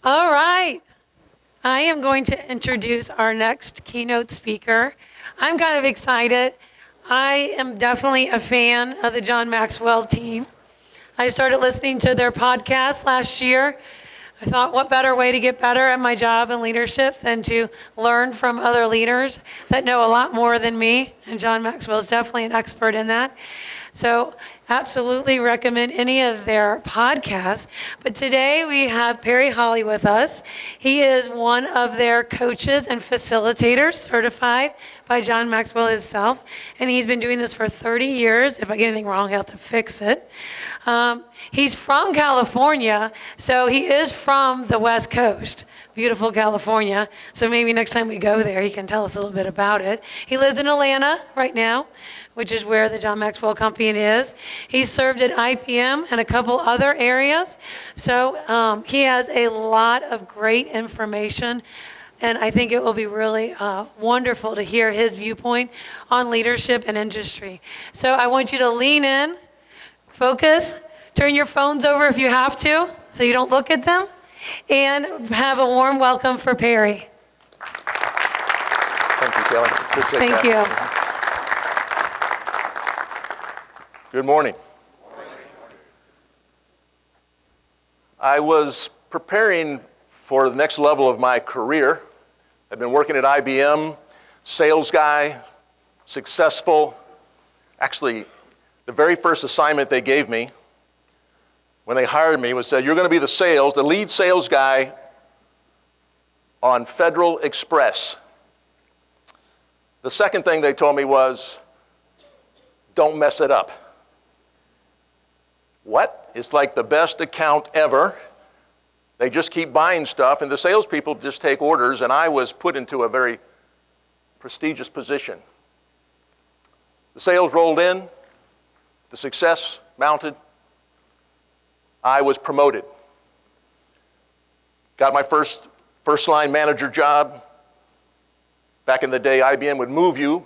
All right. I am going to introduce our next keynote speaker. I'm kind of excited. I am definitely a fan of the John Maxwell team. I started listening to their podcast last year. I thought, what better way to get better at my job and leadership than to learn from other leaders that know a lot more than me? And John Maxwell is definitely an expert in that. So absolutely recommend any of their podcasts. But today we have Holley with us. He is one of their coaches and facilitators, certified by John Maxwell himself. And he's been doing this for 30 years. If I get anything wrong, I'll have to fix it. He's from California, so he is from the West Coast. Beautiful California. So maybe next time we go there, he can tell us a little bit about it. He lives in Atlanta right now, which is where the John Maxwell Company is. He's served at IBM and a couple other areas. So he has a lot of great information, and I think it will be really wonderful to hear his viewpoint on leadership and industry. So I want you to lean in, focus, turn your phones over if you have to, so you don't look at them, and have a warm welcome for Perry. Thank you, Kelly. Appreciate Thank that. you. Good morning. I was preparing for the next level of my career. I've been working at IBM, sales guy, successful. Actually, the very first assignment they gave me when they hired me was that you're going to be the lead sales guy on Federal Express. The second thing they told me was, don't mess it up. What? It's like the best account ever. They just keep buying stuff, and the salespeople just take orders, and I was put into a very prestigious position. The sales rolled in, the success mounted. I was promoted. Got my first line manager job. Back in the day, IBM would move you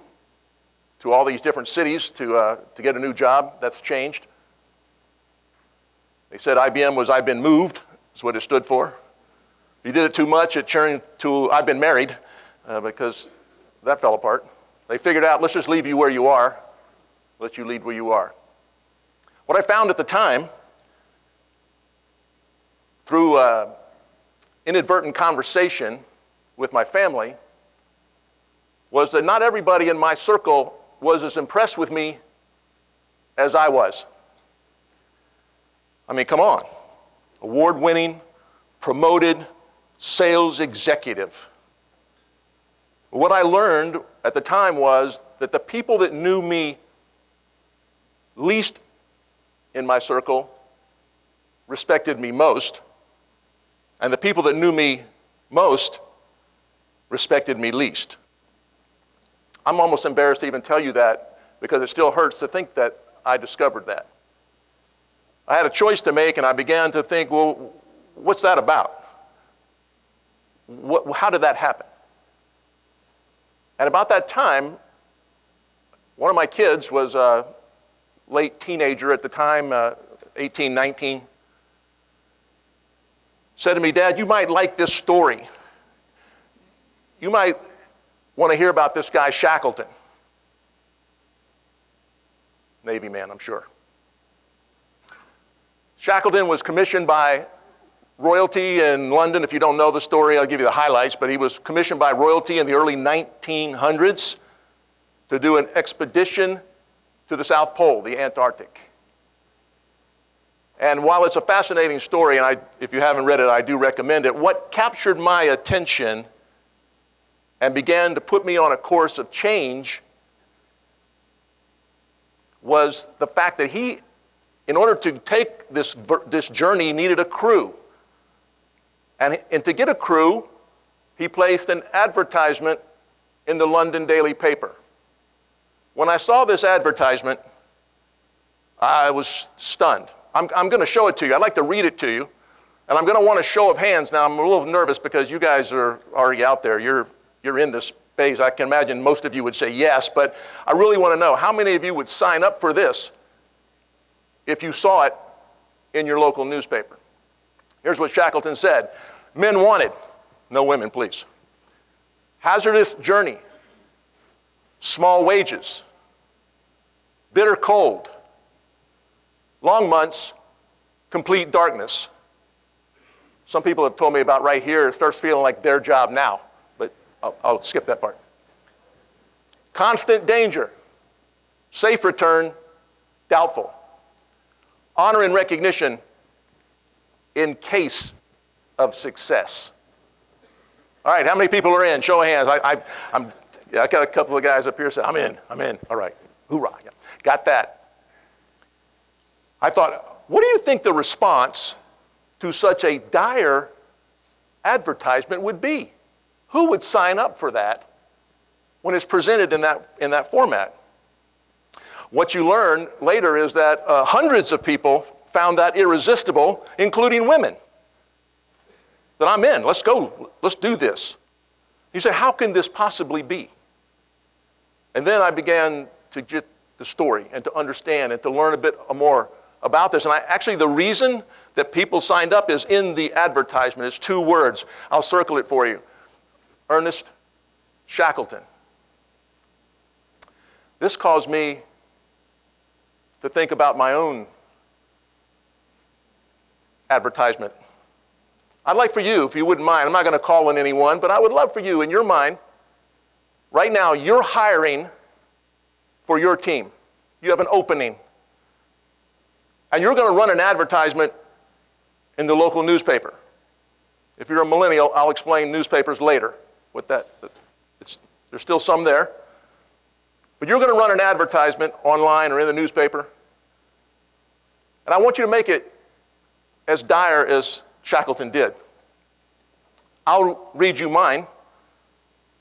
to all these different cities to get a new job. That's changed. They said IBM was I've been moved, is what it stood for. If you did it too much, it turned to I've been married, because that fell apart. They figured out, let's just leave you where you are, let you lead where you are. What I found at the time, through inadvertent conversation with my family, was that not everybody in my circle was as impressed with me as I was. I mean, come on. Award-winning, promoted sales executive. What I learned at the time was that the people that knew me least in my circle respected me most, and the people that knew me most respected me least. I'm almost embarrassed to even tell you that because it still hurts to think that I discovered that. I had a choice to make, and I began to think, well, what's that about? How did that happen? And about that time, one of my kids was a late teenager at the time, 18, 19, said to me, Dad, you might like this story. You might want to hear about this guy, Shackleton. Navy man, I'm sure. Shackleton was commissioned by royalty in London. If you don't know the story, I'll give you the highlights, but he was commissioned by royalty in the early 1900s to do an expedition to the South Pole, the Antarctic. And while it's a fascinating story, and if you haven't read it, I do recommend it, what captured my attention and began to put me on a course of change was the fact that he, in order to take this journey, needed a crew. And to get a crew, he placed an advertisement in the London daily paper. When I saw this advertisement, I was stunned. I'm going to show it to you. I'd like to read it to you. And I'm going to want a show of hands. Now, I'm a little nervous because you guys are already out there. You're in this space. I can imagine most of you would say yes, but I really want to know how many of you would sign up for this if you saw it in your local newspaper. Here's what Shackleton said. Men wanted, no women, please. Hazardous journey, small wages, bitter cold, long months, complete darkness. Some people have told me about right here, it starts feeling like their job now, but I'll skip that part. Constant danger, safe return, doubtful. Honor and recognition in case of success. All right, how many people are in? Show of hands. I got a couple of guys up here saying, I'm in. All right, hoorah. Yeah. Got that. I thought, what do you think the response to such a dire advertisement would be? Who would sign up for that when it's presented in that format? What you learn later is that hundreds of people found that irresistible, including women. That I'm in, let's go, let's do this. You say, how can this possibly be? And then I began to get the story and to understand and to learn a bit more about this. And actually the reason that people signed up is in the advertisement. It's 2 words. I'll circle it for you. Ernest Shackleton. This caused me to think about my own advertisement. I'd like for you, if you wouldn't mind, I'm not going to call on anyone, but I would love for you, in your mind, right now, you're hiring for your team. You have an opening. And you're going to run an advertisement in the local newspaper. If you're a millennial, I'll explain newspapers later. There's still some there. But you're going to run an advertisement online or in the newspaper. And I want you to make it as dire as Shackleton did. I'll read you mine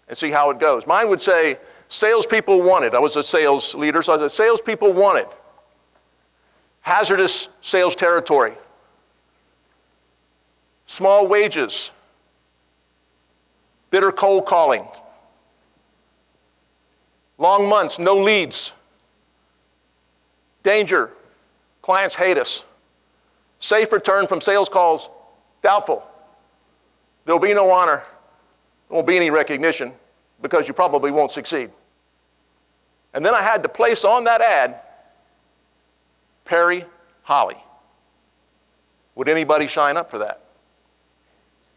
and see how it goes. Mine would say, salespeople wanted. I was a sales leader, so I said, salespeople wanted. Hazardous sales territory. Small wages. Bitter cold calling. Long months, no leads. Danger, clients hate us. Safe return from sales calls, doubtful. There will be no honor. There won't be any recognition because you probably won't succeed. And then I had to place on that ad, Perry Holley. Would anybody sign up for that?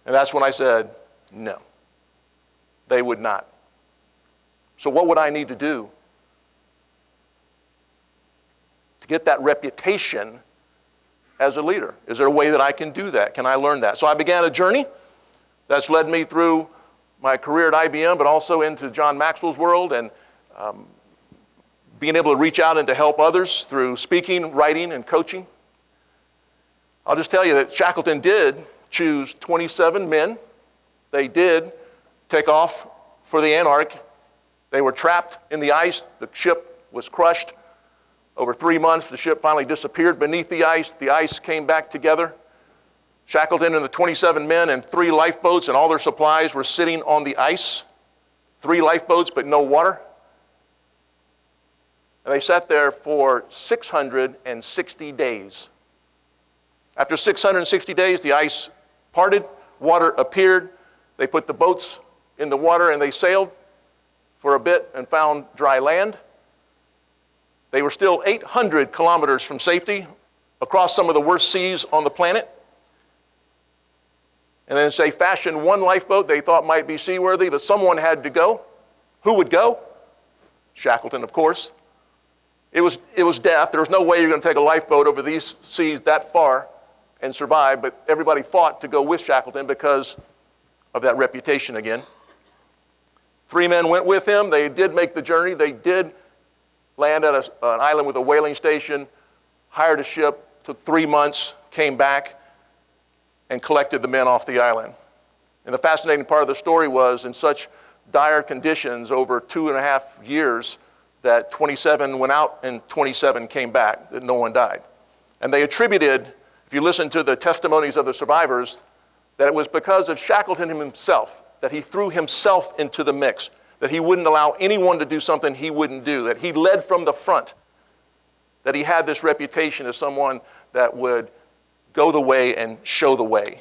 And that's when I said, no, they would not. So what would I need to do to get that reputation as a leader? Is there a way that I can do that? Can I learn that? So I began a journey that's led me through my career at IBM, but also into John Maxwell's world and being able to reach out and to help others through speaking, writing, and coaching. I'll just tell you that Shackleton did choose 27 men. They did take off for the Antarctic. They were trapped in the ice. The ship was crushed. Over 3 months, the ship finally disappeared beneath the ice. The ice came back together. Shackleton and the 27 men and 3 lifeboats and all their supplies were sitting on the ice. 3 lifeboats, but no water. And they sat there for 660 days. After 660 days, the ice parted, water appeared. They put the boats in the water and they sailed for a bit and found dry land. They were still 800 kilometers from safety across some of the worst seas on the planet. And then they fashioned one lifeboat they thought might be seaworthy, but someone had to go. Who would go? Shackleton, of course. It was death. There was no way you're going to take a lifeboat over these seas that far and survive, but everybody fought to go with Shackleton because of that reputation again. 3 men went with him. They did make the journey. They did land at an island with a whaling station, hired a ship, took 3 months, came back, and collected the men off the island. And the fascinating part of the story was in such dire conditions over 2.5 years that 27 went out and 27 came back, that no one died. And they attributed, if you listen to the testimonies of the survivors, that it was because of Shackleton himself, that he threw himself into the mix, that he wouldn't allow anyone to do something he wouldn't do, that he led from the front, that he had this reputation as someone that would go the way and show the way.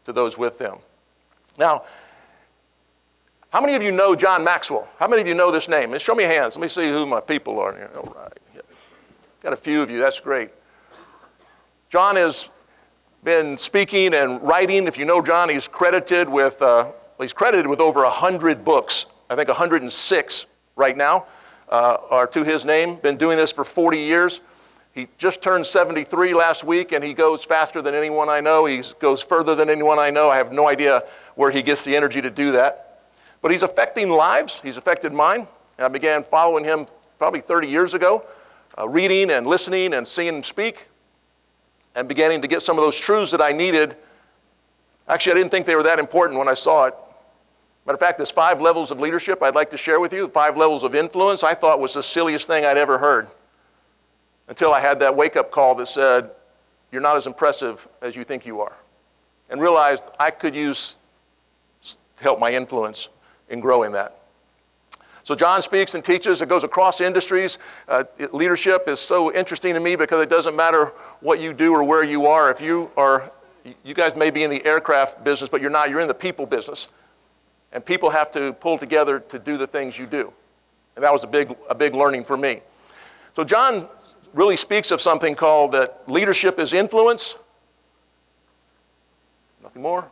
to those with them. Now, how many of you know John Maxwell? How many of you know this name? Show me hands. Let me see who my people are here. All right. Yeah. Got a few of you. That's great. John has been speaking and writing. If you know John, he's credited with over 100 books. I think 106 right now are to his name. Been doing this for 40 years. He just turned 73 last week, and he goes faster than anyone I know. He goes further than anyone I know. I have no idea where he gets the energy to do that. But he's affecting lives. He's affected mine. And I began following him probably 30 years ago, reading and listening and seeing him speak, and beginning to get some of those truths that I needed. Actually, I didn't think they were that important when I saw it. Matter of fact, there's 5 levels of leadership I'd like to share with you. 5 levels of influence I thought was the silliest thing I'd ever heard, until I had that wake-up call that said, you're not as impressive as you think you are, and realized I could use help my influence in growing that. So John speaks and teaches. It goes across industries. Leadership is so interesting to me because it doesn't matter what you do or where you are. If you guys may be in the aircraft business, but you're not. You're in the people business. And people have to pull together to do the things you do. And that was a big learning for me. So John really speaks of something called that leadership is influence. Nothing more,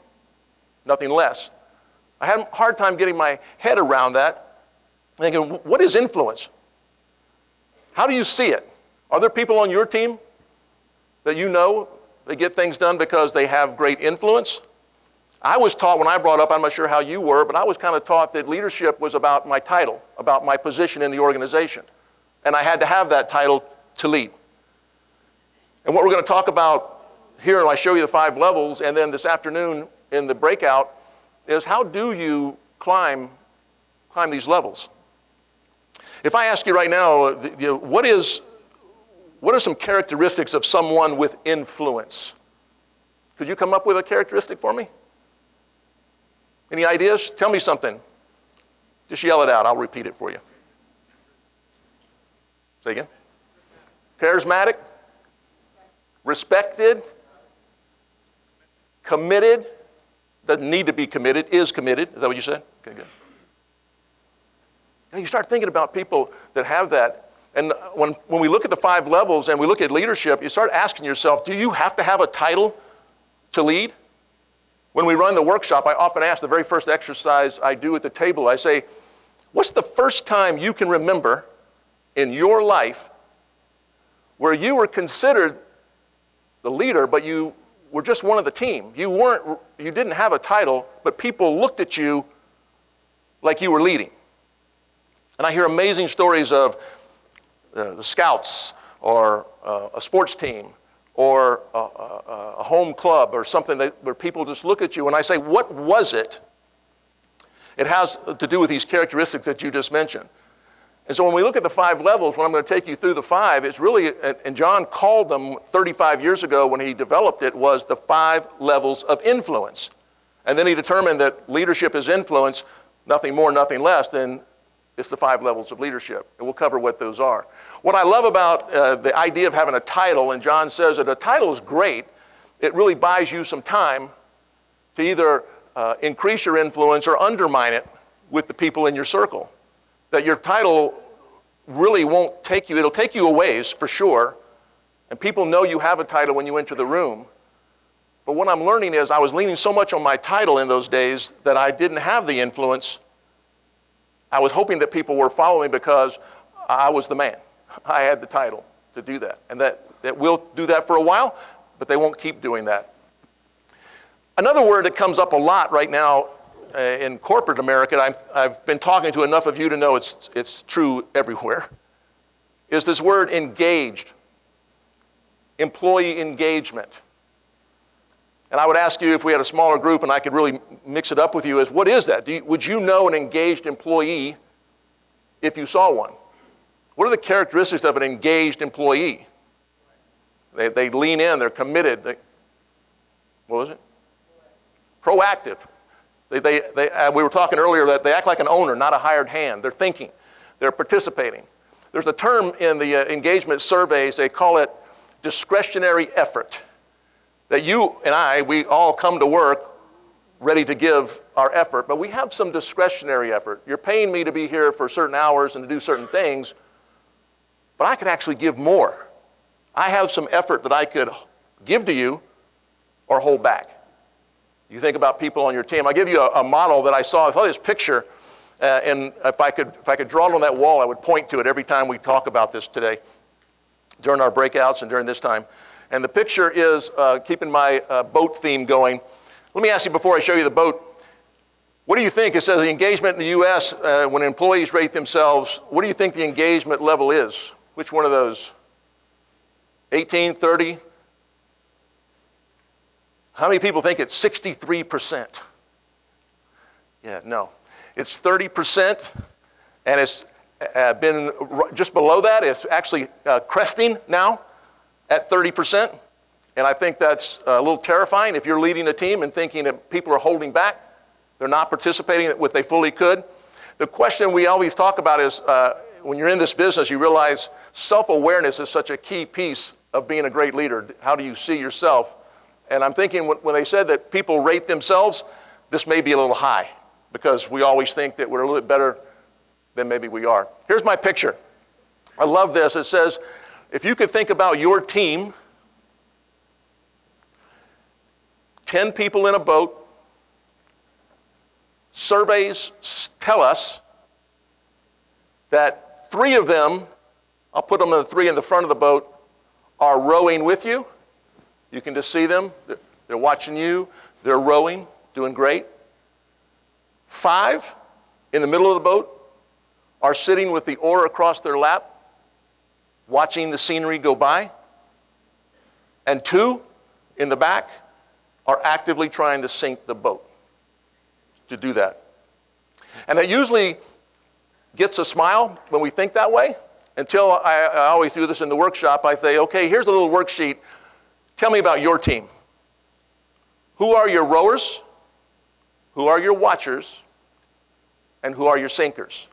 nothing less. I had a hard time getting my head around that. Thinking, what is influence? How do you see it? Are there people on your team that you know they get things done because they have great influence? I was taught when I brought up, I'm not sure how you were, but I was kind of taught that leadership was about my title, about my position in the organization. And I had to have that title to lead. And what we're going to talk about here, and I show you the 5 levels, and then this afternoon in the breakout, is how do you climb these levels? If I ask you right now, what are some characteristics of someone with influence? Could you come up with a characteristic for me? Any ideas? Tell me something. Just yell it out. I'll repeat it for you. Say again. Charismatic, respected, committed. Doesn't need to be committed, is committed. Is that what you said? Okay, good. Now you start thinking about people that have that. And when we look at the 5 levels and we look at leadership, you start asking yourself, do you have to have a title to lead? When we run the workshop, I often ask the very first exercise I do at the table, I say, what's the first time you can remember in your life where you were considered the leader, but you were just one of the team? You didn't have a title, but people looked at you like you were leading. And I hear amazing stories of the Scouts or a sports team or a home club or something where people just look at you. And I say, what was it? It has to do with these characteristics that you just mentioned. And so when we look at the 5 levels, when I'm going to take you through the 5, it's really, and John called them 35 years ago when he developed it, was the 5 levels of influence. And then he determined that leadership is influence, nothing more, nothing less than it's the 5 levels of leadership. And we'll cover what those are. What I love about the idea of having a title, and John says that a title is great, it really buys you some time to either increase your influence or undermine it with the people in your circle. That your title really won't take you, it'll take you a ways for sure, and people know you have a title when you enter the room. But what I'm learning is I was leaning so much on my title in those days that I didn't have the influence. I was hoping that people were following because I was the man. I had the title to do that. And that will do that for a while, but they won't keep doing that. Another word that comes up a lot right now in corporate America, I've been talking to enough of you to know it's true everywhere, is this word engaged, employee engagement. And I would ask you, if we had a smaller group and I could really mix it up with you, is what is that? Would you know an engaged employee if you saw one? What are the characteristics of an engaged employee? They lean in, they're committed. What was it? Proactive. We were talking earlier that they act like an owner, not a hired hand. They're thinking, they're participating. There's a term in the engagement surveys, they call it discretionary effort. That you and we all come to work ready to give our effort, but we have some discretionary effort. You're paying me to be here for certain hours and to do certain things, but I could actually give more. I have some effort that I could give to you or hold back. You think about people on your team. I'll give you a model that I saw this picture, and if I could draw it on that wall, I would point to it every time we talk about this today, during our breakouts and during this time. And the picture is, keeping my boat theme going. Let me ask you before I show you the boat, what do you think? It says the engagement in the U.S., when employees rate themselves, what do you think the engagement level is? Which one of those? 18, 30? How many people think it's 63%? Yeah, no. It's 30%, and it's been just below that. It's actually cresting now at 30%. And I think that's a little terrifying if you're leading a team and thinking that people are holding back, they're not participating what they fully could. The question we always talk about is, when you're in this business, you realize self-awareness is such a key piece of being a great leader. How do you see yourself? And I'm thinking when they said that people rate themselves, this may be a little high because we always think that we're a little bit better than maybe we are. Here's my picture. I love this. It says, if you could think about your team, 10 people in a boat, surveys tell us that 3 of them, I'll put them in the 3 in the front of the boat, are rowing with you. You can just see them. They're watching you. They're rowing, doing great. 5 in the middle of the boat are sitting with the oar across their lap, watching the scenery go by. And 2 in the back are actively trying to sink the boat to do that. And that usually gets a smile when we think that way, until I always do this in the workshop. I say, okay, here's a little worksheet. Tell me about your team. Who are your rowers? Who are your watchers? And who are your sinkers?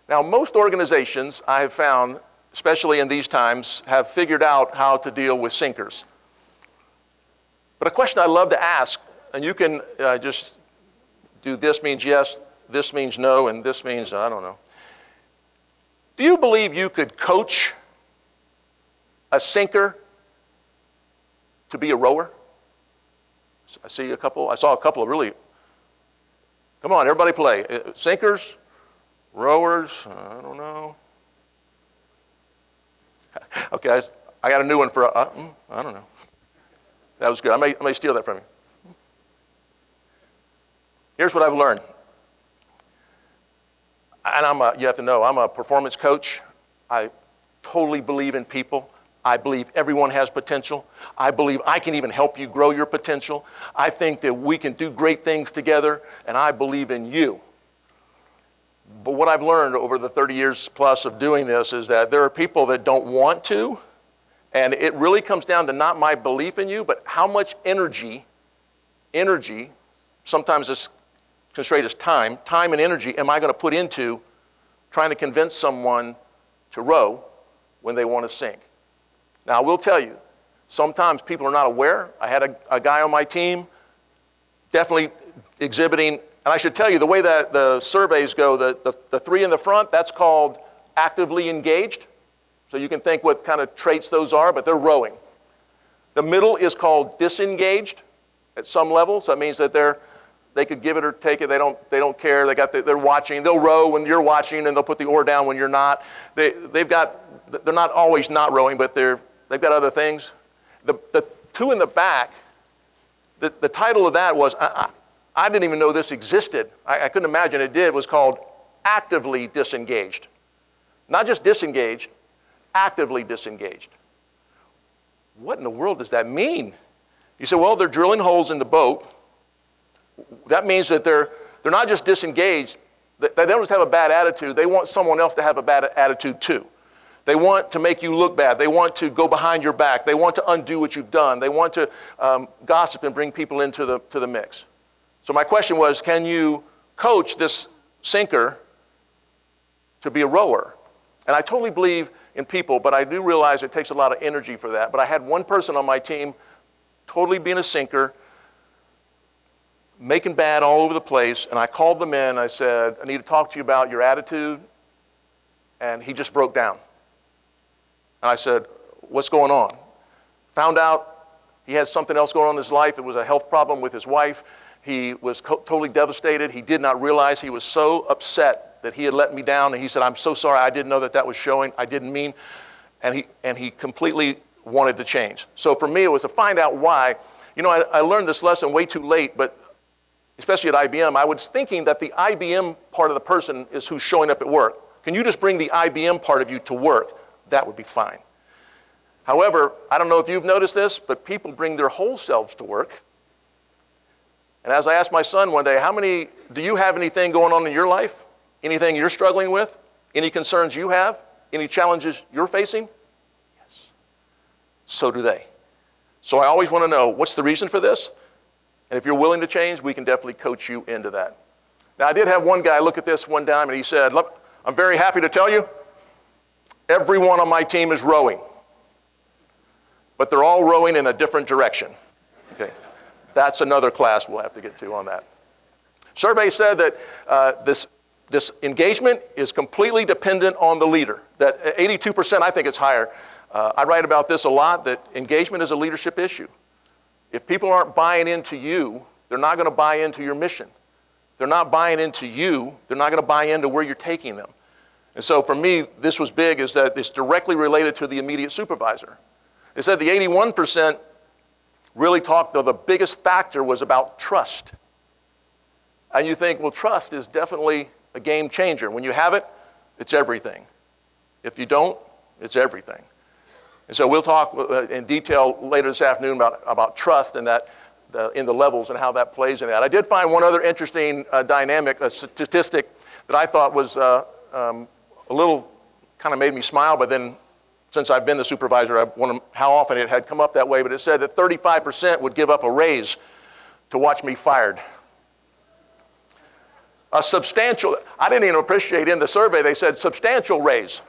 Now, most organizations, I have found, especially in these times, have figured out how to deal with sinkers. But a question I love to ask, and you can just do this means yes, this means no, and this means I don't know. Do you believe you could coach a sinker to be a rower? I saw a couple of really, come on, everybody play. Sinkers, rowers, I don't know. Okay, I got a new one for, I don't know. That was good. I may steal that from you. Here's what I've learned. And you have to know, I'm a performance coach. I totally believe in people. I believe everyone has potential. I believe I can even help you grow your potential. I think that we can do great things together, and I believe in you. But what I've learned over the 30 years plus of doing this is that there are people that don't want to, and it really comes down to not my belief in you, but how much energy, sometimes it's constrained as time and energy am I going to put into trying to convince someone to row when they want to sink. Now, I will tell you, sometimes people are not aware. I had a guy on my team definitely exhibiting, and I should tell you, the way that the surveys go, the 3 in the front, that's called actively engaged. So you can think what kind of traits those are, but they're rowing. The middle is called disengaged at some level, so that means that they could give it or take it. They don't care. They're watching. They'll row when you're watching, and they'll put the oar down when you're not. They're not always not rowing, but they've got other things. The 2 in the back, the title of that was, I didn't even know this existed. I couldn't imagine it did. It was called actively disengaged. Not just disengaged, actively disengaged. What in the world does that mean? You say, well, they're drilling holes in the boat. That means that they're not just disengaged. They don't just have a bad attitude. They want someone else to have a bad attitude too. They want to make you look bad. They want to go behind your back. They want to undo what you've done. They want to gossip and bring people into the mix. So my question was, can you coach this sinker to be a rower? And I totally believe in people, but I do realize it takes a lot of energy for that. But I had one person on my team totally being a sinker, making bad all over the place, and I called them in. I said, I need to talk to you about your attitude, and he just broke down. And I said, what's going on? Found out he had something else going on in his life. It was a health problem with his wife. He was totally devastated. He did not realize he was so upset that he had let me down, and he said, I'm so sorry, I didn't know that that was showing. I didn't mean, and he completely wanted to change. So for me, it was to find out why. You know, I learned this lesson way too late, but especially at IBM, I was thinking that the IBM part of the person is who's showing up at work. Can you just bring the IBM part of you to work? That would be fine. However, I don't know if you've noticed this, but people bring their whole selves to work. And as I asked my son one day, do you have anything going on in your life? Anything you're struggling with? Any concerns you have? Any challenges you're facing? Yes. So do they. So I always want to know, what's the reason for this? And if you're willing to change, we can definitely coach you into that. Now, I did have one guy look at this one time, and he said, look, I'm very happy to tell you, everyone on my team is rowing. But they're all rowing in a different direction. Okay. That's another class we'll have to get to on that. Survey said that this engagement is completely dependent on the leader. That 82%, I think it's higher. I write about this a lot, that engagement is a leadership issue. If people aren't buying into you, they're not going to buy into your mission. If they're not buying into you, they're not going to buy into where you're taking them. And so for me, this was big, is that it's directly related to the immediate supervisor. They said the 81% really talked, though the biggest factor was about trust. And you think, well, trust is definitely a game changer. When you have it, it's everything. If you don't, it's everything. And so we'll talk in detail later this afternoon about trust and that in the levels and how that plays in that. I did find one other interesting dynamic, a statistic that I thought was a little kind of made me smile, but then since I've been the supervisor, I wondered how often it had come up that way, but it said that 35% would give up a raise to watch me fired. A substantial, I didn't even appreciate in the survey, they said substantial raise.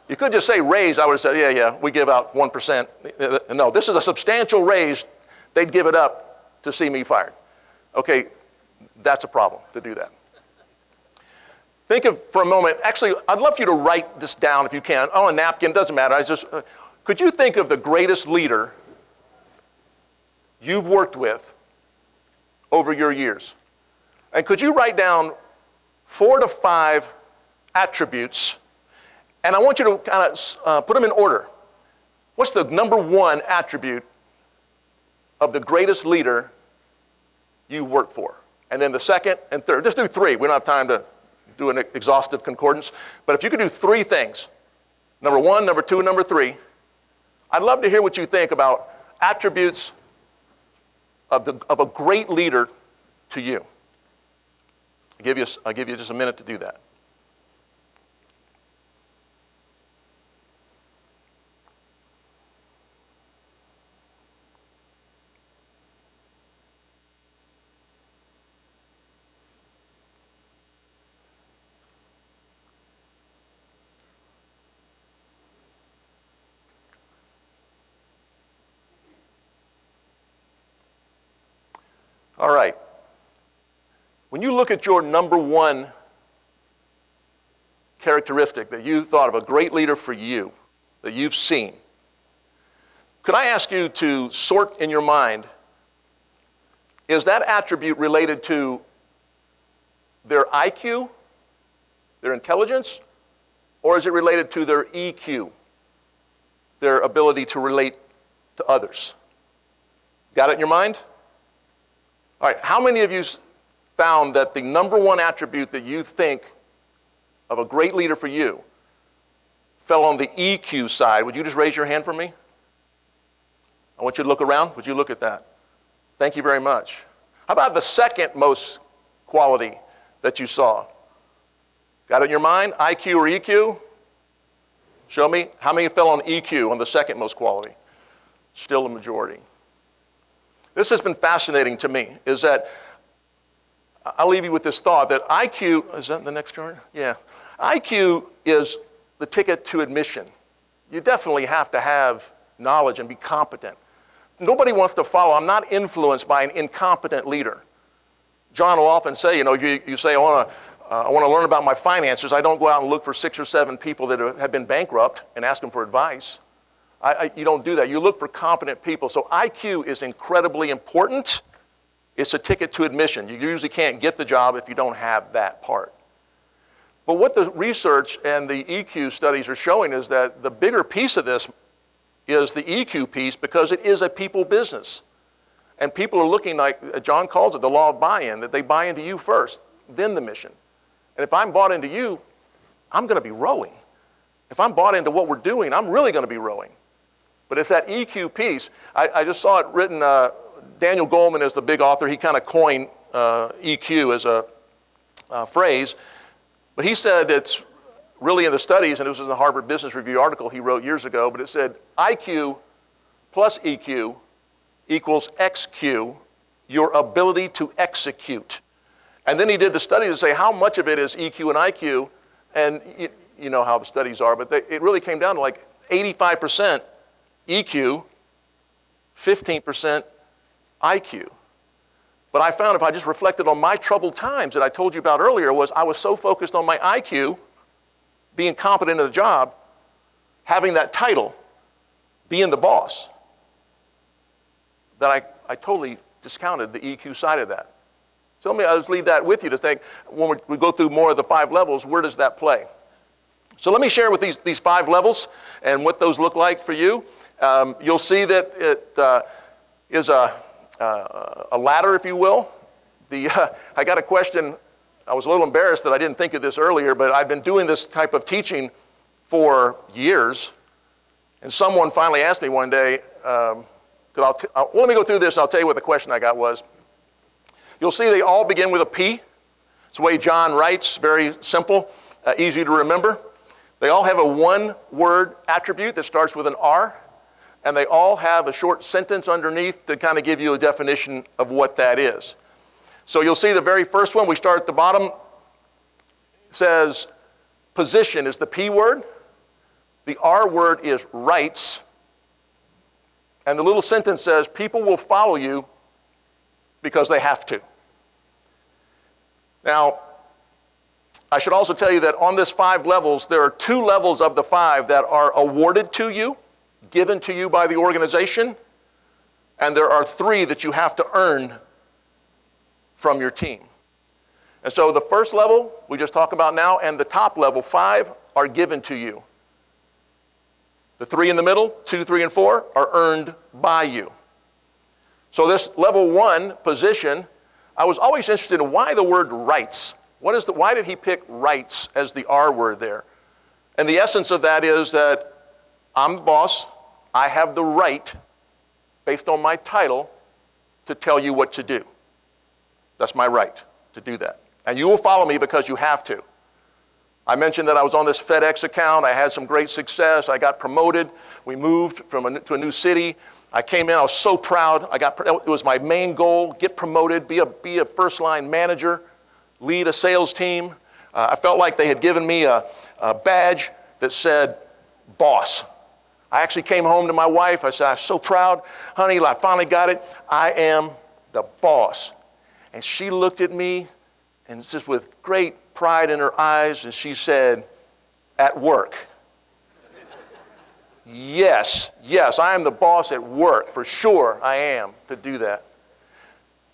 You could just say raise, I would have said, yeah, we give out 1%. No, this is a substantial raise. They'd give it up to see me fired. Okay, that's a problem to do that. Think of, for a moment, actually, I'd love for you to write this down if you can. On a napkin, doesn't matter. Could you think of the greatest leader you've worked with over your years? And could you write down 4 to 5 attributes? And I want you to kind of put them in order. What's the number one attribute of the greatest leader you worked for? And then the second and third. Just do 3. We don't have time to do an exhaustive concordance. But if you could do 3 things, number 1, number 2, and number 3, I'd love to hear what you think about attributes of a great leader to you. I'll give you just a minute to do that. All right. When you look at your number one characteristic that you thought of a great leader for you, that you've seen, could I ask you to sort in your mind, is that attribute related to their IQ, their intelligence, or is it related to their EQ, their ability to relate to others? Got it in your mind? All right, how many of you found that the number one attribute that you think of a great leader for you fell on the EQ side? Would you just raise your hand for me? I want you to look around. Would you look at that? Thank you very much. How about the second most quality that you saw? Got it in your mind? IQ or EQ? Show me. How many fell on EQ, on the second most quality? Still a majority. This has been fascinating to me, is that I'll leave you with this thought that IQ, is that the next chart? Yeah. IQ is the ticket to admission. You definitely have to have knowledge and be competent. nobody wants to follow. I'm not influenced by an incompetent leader. John will often say, you say, I want to learn about my finances. I don't go out and look for 6 or 7 people that have been bankrupt and ask them for advice. You don't do that. You look for competent people. So IQ is incredibly important. It's a ticket to admission. You usually can't get the job if you don't have that part. But what the research and the EQ studies are showing is that the bigger piece of this is the EQ piece, because it is a people business. And people are looking, like John calls it, the law of buy-in, that they buy into you first, then the mission. And if I'm bought into you, I'm going to be rowing. If I'm bought into what we're doing, I'm really going to be rowing. But it's that EQ piece. I just saw it written, Daniel Goleman is the big author. He kind of coined EQ as a phrase. But he said it's really in the studies, and this was in the Harvard Business Review article he wrote years ago, but it said IQ plus EQ equals XQ, your ability to execute. And then he did the study to say how much of it is EQ and IQ, and you know how the studies are, but it really came down to like 85% EQ, 15% IQ. But I found if I just reflected on my troubled times that I told you about earlier, I was so focused on my IQ, being competent in the job, having that title, being the boss, that I totally discounted the EQ side of that. So I'll just leave that with you to think, when we go through more of the 5 levels, where does that play? So let me share with these 5 levels and what those look like for you. You'll see that it is a ladder, if you will. I got a question. I was a little embarrassed that I didn't think of this earlier, but I've been doing this type of teaching for years. And someone finally asked me one day, let me go through this and I'll tell you what the question I got was. You'll see they all begin with a P. It's the way John writes, very simple, easy to remember. They all have a one-word attribute that starts with an R, and they all have a short sentence underneath to kind of give you a definition of what that is. So you'll see the very first one, we start at the bottom. It says position is the P word. The R word is rights. And the little sentence says people will follow you because they have to. Now, I should also tell you that on this 5 levels, there are 2 levels of the 5 that are awarded to you, given to you by the organization, and there are 3 that you have to earn from your team. And so the first level we just talked about now, and the top level, 5, are given to you. The 3 in the middle, 2, 3, and 4, are earned by you. So this level 1 position, I was always interested in why the word rights. Why did he pick rights as the R word there? And the essence of that is that I'm the boss. I have the right, based on my title, to tell you what to do. That's my right to do that. And you will follow me because you have to. I mentioned that I was on this FedEx account. I had some great success. I got promoted. We moved to a new city. I came in. I was so proud. It was my main goal, get promoted, be a first-line manager, lead a sales team. I felt like they had given me a badge that said boss. I actually came home to my wife. I said, I'm so proud. Honey, I finally got it. I am the boss. And she looked at me, and just with great pride in her eyes, and she said, at work. Yes, I am the boss at work. For sure, I am to do that.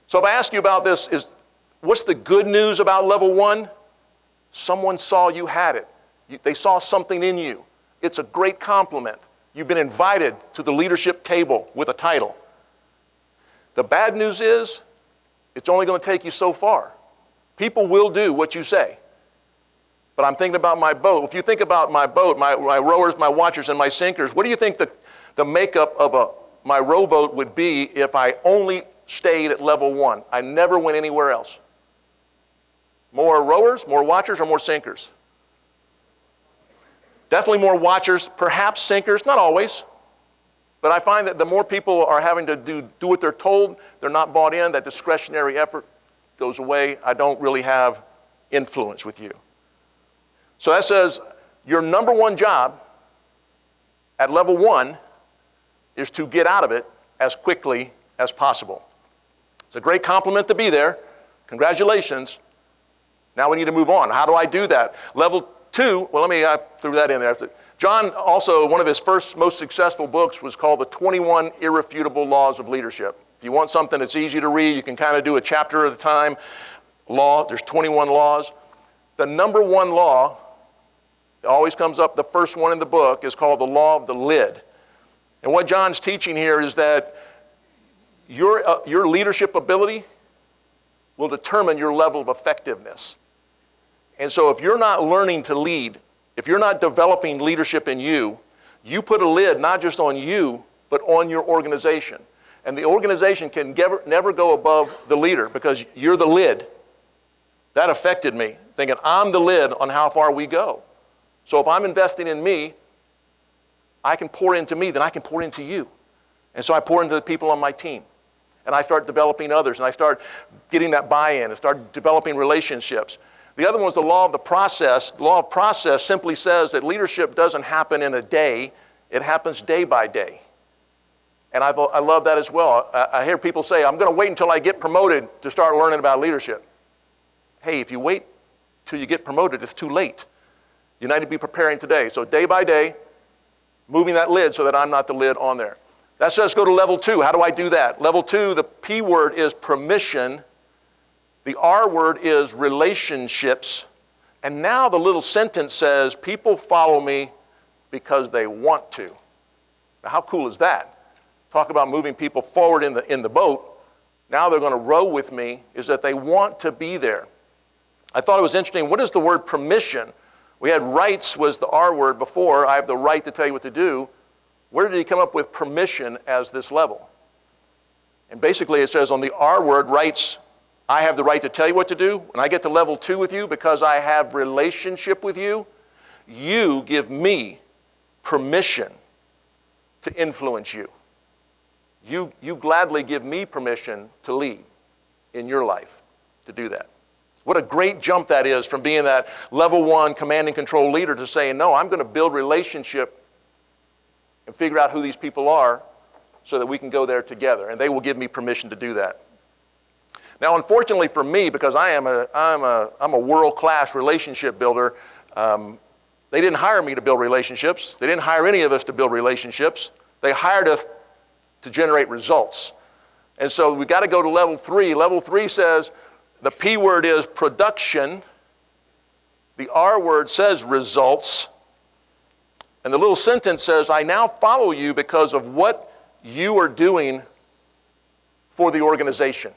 So if I ask you about this, what's the good news about level 1? Someone saw you had it. They saw something in you. It's a great compliment. You've been invited to the leadership table with a title. The bad news is, it's only going to take you so far. People will do what you say. But I'm thinking about my boat. If you think about my boat, my rowers, my watchers, and my sinkers, what do you think the makeup of my rowboat would be if I only stayed at level 1? I never went anywhere else. More rowers, more watchers, or more sinkers? Definitely more watchers, perhaps sinkers, not always. But I find that the more people are having to do what they're told, they're not bought in, that discretionary effort goes away. I don't really have influence with you. So that says your number 1 job at level 1 is to get out of it as quickly as possible. It's a great compliment to be there. Congratulations. Now we need to move on. How do I do that? Level 2, well, let me throw that in there. John also, one of his first most successful books was called The 21 Irrefutable Laws of Leadership. If you want something that's easy to read, you can kind of do a chapter at a time. There's 21 laws. The number one law, it always comes up, the first one in the book, is called the law of the lid. And what John's teaching here is that your leadership ability will determine your level of effectiveness. And so if you're not learning to lead, if you're not developing leadership in you, you put a lid not just on you, but on your organization. And the organization can never go above the leader because you're the lid. That affected me, thinking I'm the lid on how far we go. So if I'm investing in me, I can pour into me, then I can pour into you. And so I pour into the people on my team. And I start developing others, and I start getting that buy-in, and start developing relationships. The other one was the law of the process. The law of process simply says that leadership doesn't happen in a day, it happens day by day. And I love that as well. I hear people say, I'm going to wait until I get promoted to start learning about leadership. Hey, if you wait till you get promoted, it's too late. You need to be preparing today. So day by day, moving that lid so that I'm not the lid on there. That says go to level 2. How do I do that? Level 2, the P word is permission. The R word is relationships. And now the little sentence says, people follow me because they want to. Now how cool is that? Talk about moving people forward in the boat. Now they're going to row with me, is that they want to be there. I thought it was interesting. What is the word permission? We had rights was the R word before. I have the right to tell you what to do. Where did he come up with permission as this level? And basically it says on the R word, rights, I have the right to tell you what to do. When I get to level 2 with you, because I have relationship with you, you give me permission to influence you. You gladly give me permission to lead in your life, to do that. What a great jump that is from being that level 1 command and control leader to saying, no, I'm going to build relationship and figure out who these people are so that we can go there together. And they will give me permission to do that. Now, unfortunately for me, because I'm a world-class relationship builder, they didn't hire me to build relationships. They didn't hire any of us to build relationships. They hired us to generate results. And so we got to go to level 3. Level 3 says the P word is production. The R word says results. And the little sentence says, I now follow you because of what you are doing for the organization.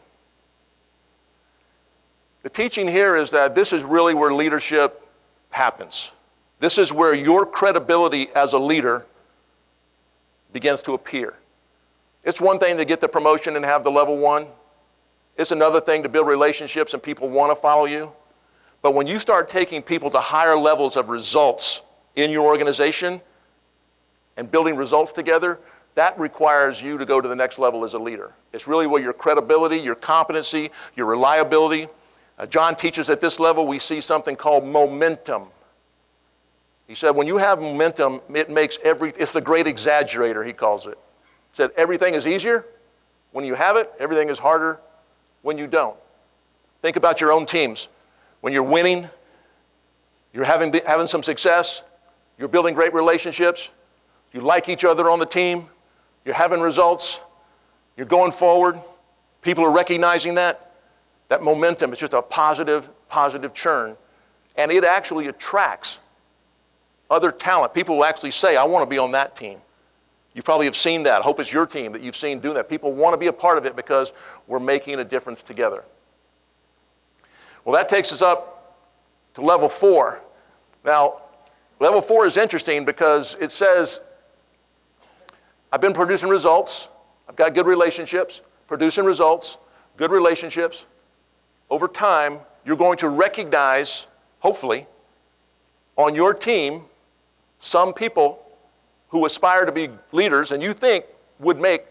The teaching here is that this is really where leadership happens. This is where your credibility as a leader begins to appear. It's one thing to get the promotion and have the level 1. It's another thing to build relationships and people want to follow you. But when you start taking people to higher levels of results in your organization and building results together, that requires you to go to the next level as a leader. It's really where your credibility, your competency, your reliability. John teaches at this level we see something called momentum. He said when you have momentum, it makes it's the great exaggerator, he calls it. He said everything is easier when you have it, everything is harder when you don't. Think about your own teams. When you're winning, you're having some success, you're building great relationships, you like each other on the team, you're having results, you're going forward, people are recognizing that momentum is just a positive churn. And it actually attracts other talent. People will actually say, I want to be on that team. You probably have seen that. I hope it's your team that you've seen doing that. People want to be a part of it because we're making a difference together. Well, that takes us up to level 4. Now, level 4 is interesting because it says, I've been producing results. I've got good relationships, producing results, good relationships. Over time, you're going to recognize, hopefully, on your team, some people who aspire to be leaders and you think would make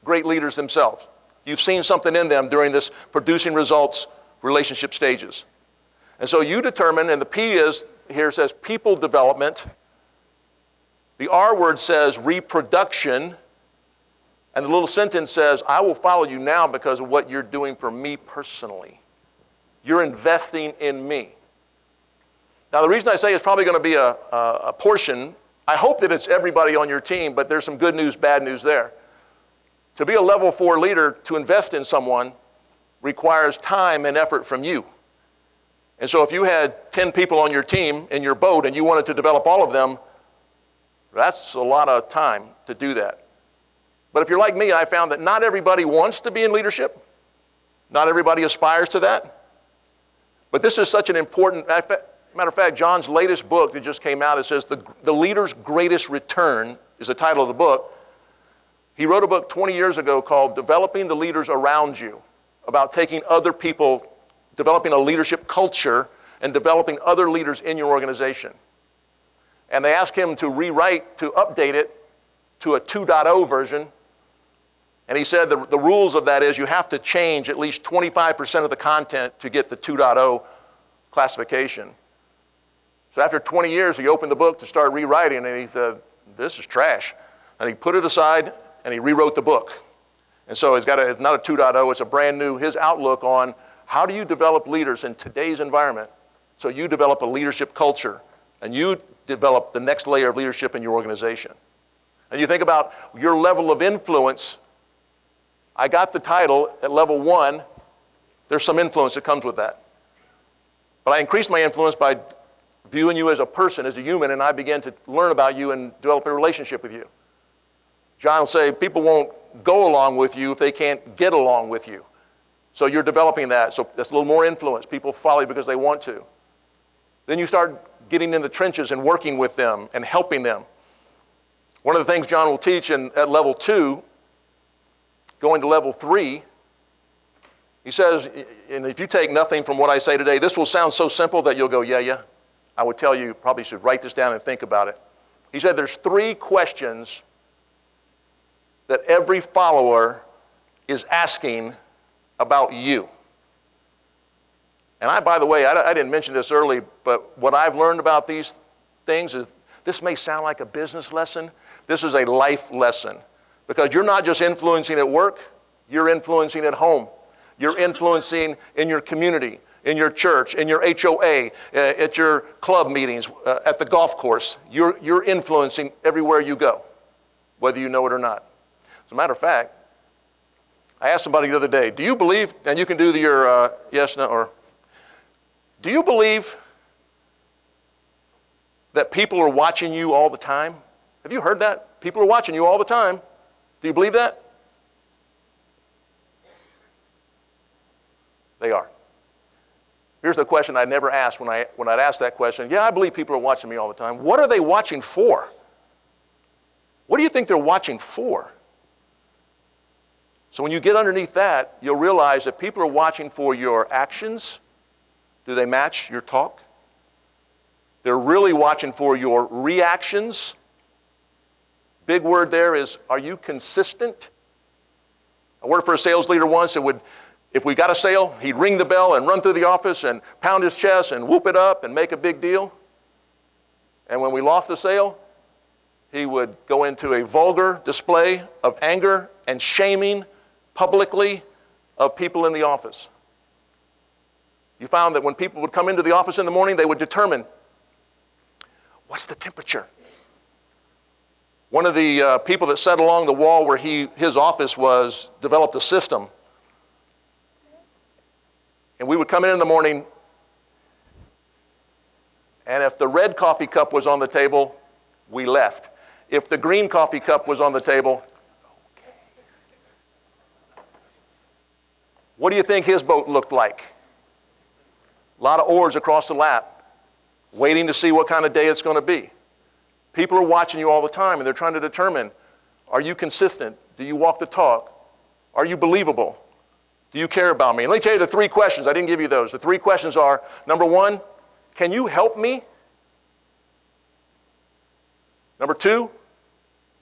great leaders themselves. You've seen something in them during this producing results relationship stages. And so you determine, and the P is here says people development. The R word says reproduction. And the little sentence says, I will follow you now because of what you're doing for me personally. You're investing in me. Now, the reason I say it's probably going to be a portion, I hope that it's everybody on your team, but there's some good news, bad news there. To be a level 4 leader, to invest in someone, requires time and effort from you. And so if you had 10 people on your team in your boat and you wanted to develop all of them, that's a lot of time to do that. But if you're like me, I found that not everybody wants to be in leadership. Not everybody aspires to that. But this is such an important, matter of fact, John's latest book that just came out, it says The Leader's Greatest Return is the title of the book. He wrote a book 20 years ago called Developing the Leaders Around You, about taking other people, developing a leadership culture, and developing other leaders in your organization. And they asked him to rewrite, to update it to a 2.0 version. And he said the rules of that is you have to change at least 25% of the content to get the 2.0 classification. So after 20 years, he opened the book to start rewriting, and he said, this is trash. And he put it aside, and he rewrote the book. And so it's not a 2.0, it's a brand new, his outlook on how do you develop leaders in today's environment so you develop a leadership culture and you develop the next layer of leadership in your organization. And you think about your level of influence. I got the title at level 1. There's some influence that comes with that. But I increased my influence by viewing you as a person, as a human, and I began to learn about you and develop a relationship with you. John will say people won't go along with you if they can't get along with you. So you're developing that. So that's a little more influence. People follow you because they want to. Then you start getting in the trenches and working with them and helping them. One of the things John will teach at level 2, going to level 3, he says, and if you take nothing from what I say today, this will sound so simple that you'll go, yeah. I would tell you probably should write this down and think about it. He said there's 3 questions that every follower is asking about you. And by the way, I didn't mention this early, but what I've learned about these things is this may sound like a business lesson. This is a life lesson. Because you're not just influencing at work, you're influencing at home. You're influencing in your community, in your church, in your HOA, at your club meetings, at the golf course. You're influencing everywhere you go, whether you know it or not. As a matter of fact, I asked somebody the other day, do you believe, and you can do your yes, no, or do you believe that people are watching you all the time? Have you heard that? People are watching you all the time. Do you believe that? They are. Here's the question I never asked when I'd ask that question. Yeah, I believe people are watching me all the time. What are they watching for? What do you think they're watching for? So when you get underneath that, you'll realize that people are watching for your actions. Do they match your talk? They're really watching for your reactions. Big word there is, are you consistent? I worked for a sales leader once that would, if we got a sale, he'd ring the bell and run through the office and pound his chest and whoop it up and make a big deal. And when we lost the sale, he would go into a vulgar display of anger and shaming publicly of people in the office. You found that when people would come into the office in the morning, they would determine, what's the temperature? One of the people that sat along the wall where his office was developed a system. And we would come in the morning, and if the red coffee cup was on the table, we left. If the green coffee cup was on the table, okay. What do you think his boat looked like? A lot of oars across the lap, waiting to see what kind of day it's going to be. People are watching you all the time, and they're trying to determine, are you consistent? Do you walk the talk? Are you believable? Do you care about me? And let me tell you the 3 questions. I didn't give you those. The 3 questions are, number 1, can you help me? Number 2,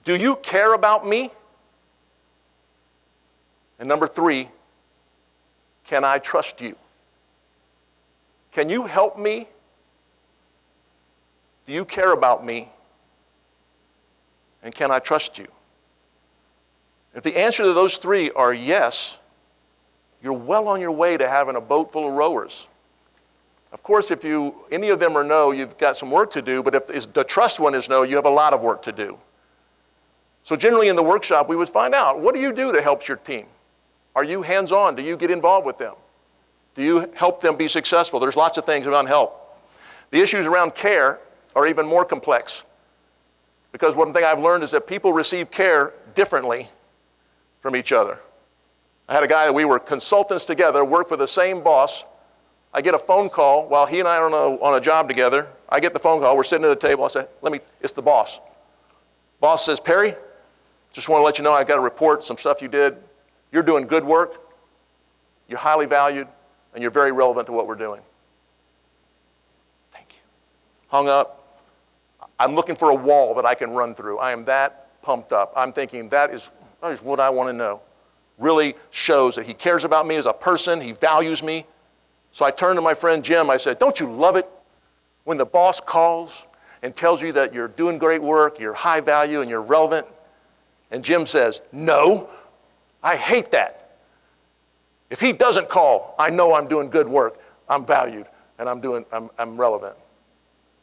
do you care about me? And number 3, can I trust you? Can you help me? Do you care about me? And can I trust you? If the answer to those three are yes, you're well on your way to having a boat full of rowers. Of course, if any of them are no, you've got some work to do, but if the trust one is no, you have a lot of work to do. So generally in the workshop, we would find out, what do you do that helps your team? Are you hands-on? Do you get involved with them? Do you help them be successful? There's lots of things around help. The issues around care are even more complex, because one thing I've learned is that people receive care differently from each other. I had a guy that we were consultants together, worked for the same boss. I get a phone call while he and I are on a job together. I get the phone call. We're sitting at the table. I say, it's the boss. Boss says, Perry, just want to let you know I got a report, some stuff you did. You're doing good work. You're highly valued, and you're very relevant to what we're doing. Thank you. Hung up. I'm looking for a wall that I can run through. I am that pumped up. I'm thinking that is what I want to know. Really shows that he cares about me as a person. He values me. So I turned to my friend Jim. I said, don't you love it when the boss calls and tells you that you're doing great work, you're high value, and you're relevant? And Jim says, no, I hate that. If he doesn't call, I know I'm doing good work, I'm valued, and I'm relevant.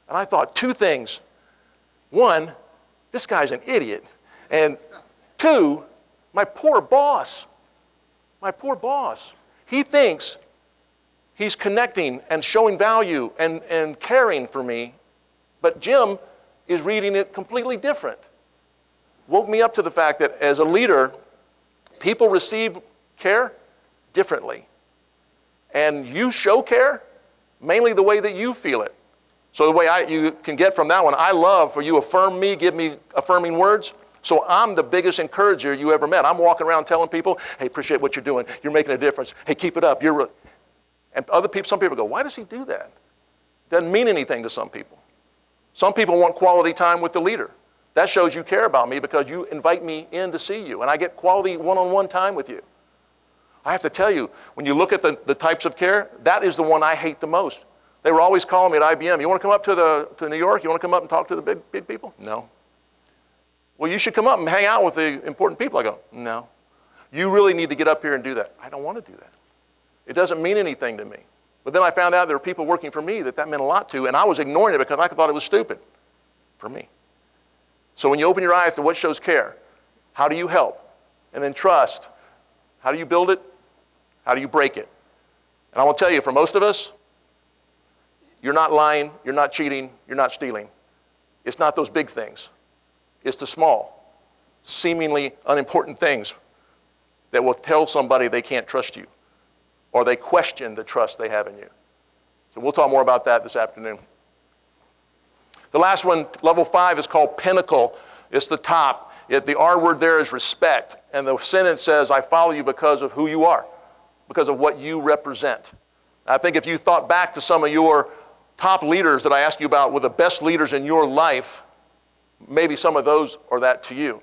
And I thought two things. One, this guy's an idiot. And two, my poor boss. He thinks he's connecting and showing value and caring for me, but Jim is reading it completely different. Woke me up to the fact that as a leader, people receive care differently. And you show care mainly the way that you feel it. So the way you can get from that one, I love for you affirm me, give me affirming words. So I'm the biggest encourager you ever met. I'm walking around telling people, hey, appreciate what you're doing. You're making a difference. Hey, keep it up. And some people go, why does he do that? Doesn't mean anything to some people. Some people want quality time with the leader. That shows you care about me because you invite me in to see you, and I get quality one-on-one time with you. I have to tell you, when you look at the types of care, that is the one I hate the most. They were always calling me at IBM, you want to come up to New York? You want to come up and talk to the big people? No. Well, you should come up and hang out with the important people. I go, no. You really need to get up here and do that. I don't want to do that. It doesn't mean anything to me. But then I found out there were people working for me that meant a lot to, and I was ignoring it because I thought it was stupid for me. So when you open your eyes to what shows care, how do you help? And then trust. How do you build it? How do you break it? And I will tell you, for most of us, you're not lying, you're not cheating, you're not stealing. It's not those big things. It's the small, seemingly unimportant things that will tell somebody they can't trust you, or they question the trust they have in you. So we'll talk more about that this afternoon. The last one, level 5, is called pinnacle. It's the top. The R word there is respect. And the sentence says, I follow you because of who you are, because of what you represent. I think if you thought back to some of your top leaders that I asked you about, were the best leaders in your life, maybe some of those are that to you.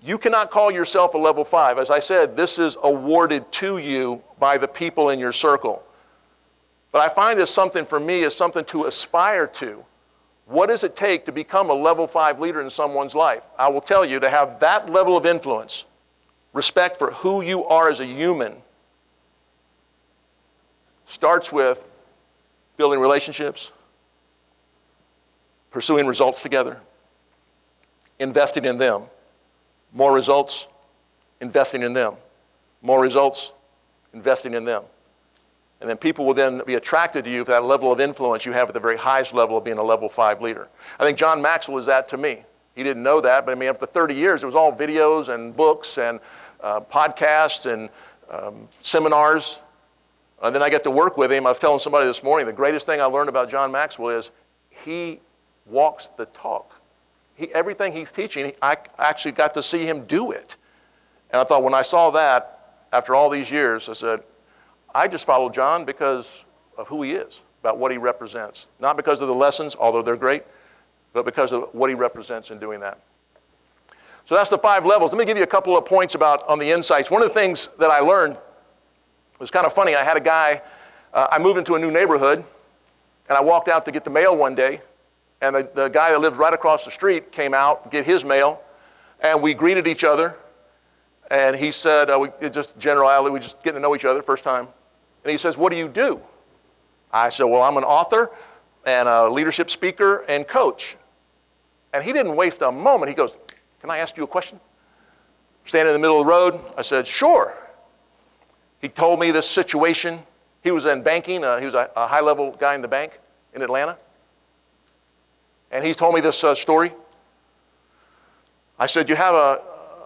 You cannot call yourself a level 5. As I said, this is awarded to you by the people in your circle. But I find this something for me is something to aspire to. What does it take to become a level 5 leader in someone's life? I will tell you, to have that level of influence, respect for who you are as a human, starts with building relationships, pursuing results together, investing in them. More results, investing in them. More results, investing in them. And then people will then be attracted to you for that level of influence you have at the very highest level of being a level 5 leader. I think John Maxwell is that to me. He didn't know that, but I mean, after 30 years, it was all videos and books and podcasts and seminars. And then I get to work with him. I was telling somebody this morning, the greatest thing I learned about John Maxwell is he walks the talk. Everything he's teaching, I actually got to see him do it. And I thought, when I saw that, after all these years, I said, I just follow John because of who he is, about what he represents. Not because of the lessons, although they're great, but because of what he represents in doing that. So that's the 5 levels. Let me give you a couple of points on the insights. One of the things that I learned was kind of funny. I had a guy, I moved into a new neighborhood, and I walked out to get the mail one day, and the guy that lived right across the street came out to get his mail, and we greeted each other. And he said, just generally, we just getting to know each other first time. And he says, what do you do? I said, well, I'm an author and a leadership speaker and coach. And he didn't waste a moment. He goes, can I ask you a question? Standing in the middle of the road, I said, sure. He told me this situation. He was in banking. He was a high-level guy in the bank in Atlanta. And he told me this story. I said, you have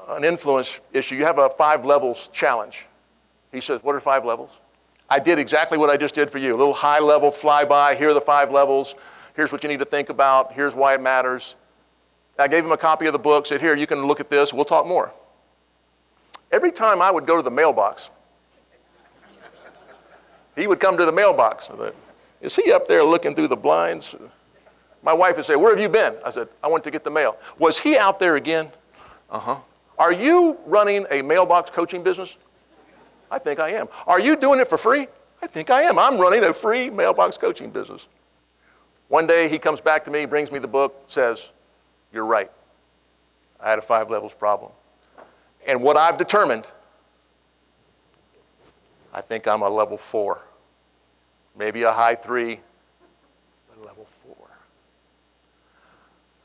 an influence issue. You have a 5 levels challenge. He says, what are 5 levels? I did exactly what I just did for you. A little high-level flyby. Here are the 5 levels. Here's what you need to think about. Here's why it matters. I gave him a copy of the book, said, here, you can look at this. We'll talk more. Every time I would go to the mailbox, he would come to the mailbox. Is he up there looking through the blinds? My wife would say, where have you been? I said, I went to get the mail. Was he out there again? Uh-huh. Are you running a mailbox coaching business? I think I am. Are you doing it for free? I think I am. I'm running a free mailbox coaching business. One day he comes back to me, brings me the book, says, you're right. I had a 5 levels problem. And what I've determined, I think I'm a level 4. Maybe a high 3, but level 4.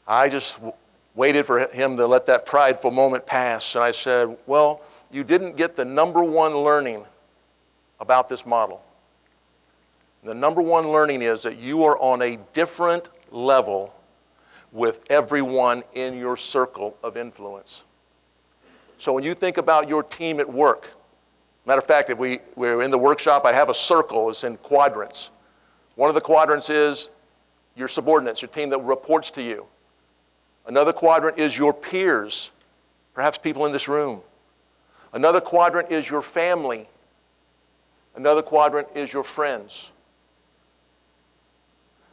I just waited for him to let that prideful moment pass. And I said, well, you didn't get the number 1 learning about this model. The number 1 learning is that you are on a different level with everyone in your circle of influence. So when you think about your team at work, matter of fact, if we're in the workshop, I have a circle. It's in quadrants. One of the quadrants is your subordinates, your team that reports to you. Another quadrant is your peers, perhaps people in this room. Another quadrant is your family. Another quadrant is your friends.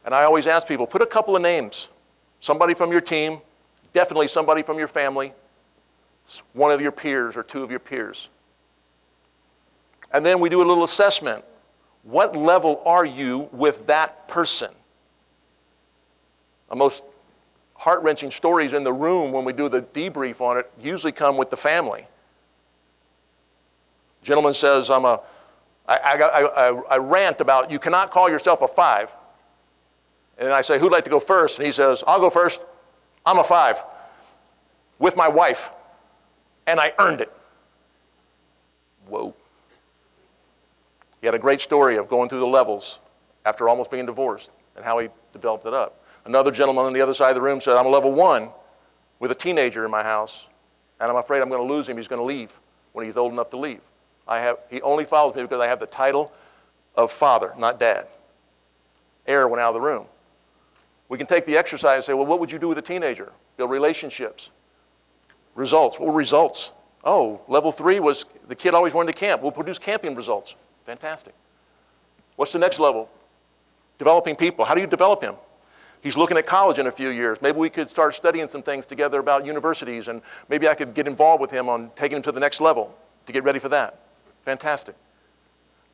And I always ask people, put a couple of names. Somebody from your team, definitely somebody from your family, one of your peers or 2 of your peers. And then we do a little assessment. What level are you with that person? The most heart-wrenching stories in the room when we do the debrief on it usually come with the family. Gentleman says, I rant about you cannot call yourself a 5. And I say, who'd like to go first? And he says, I'll go first. I'm a 5 with my wife. And I earned it. Whoa. He had a great story of going through the levels after almost being divorced and how he developed it up. Another gentleman on the other side of the room said, I'm a level 1 with a teenager in my house, and I'm afraid I'm going to lose him. He's going to leave when he's old enough to leave. He only follows me because I have the title of father, not dad. Air went out of the room. We can take the exercise and say, well, what would you do with a teenager? Build relationships. Results. What were results? Oh, level 3 was the kid always wanted to camp. We'll produce camping results. Fantastic. What's the next level? Developing people. How do you develop him? He's looking at college in a few years. Maybe we could start studying some things together about universities, and maybe I could get involved with him on taking him to the next level to get ready for that. Fantastic.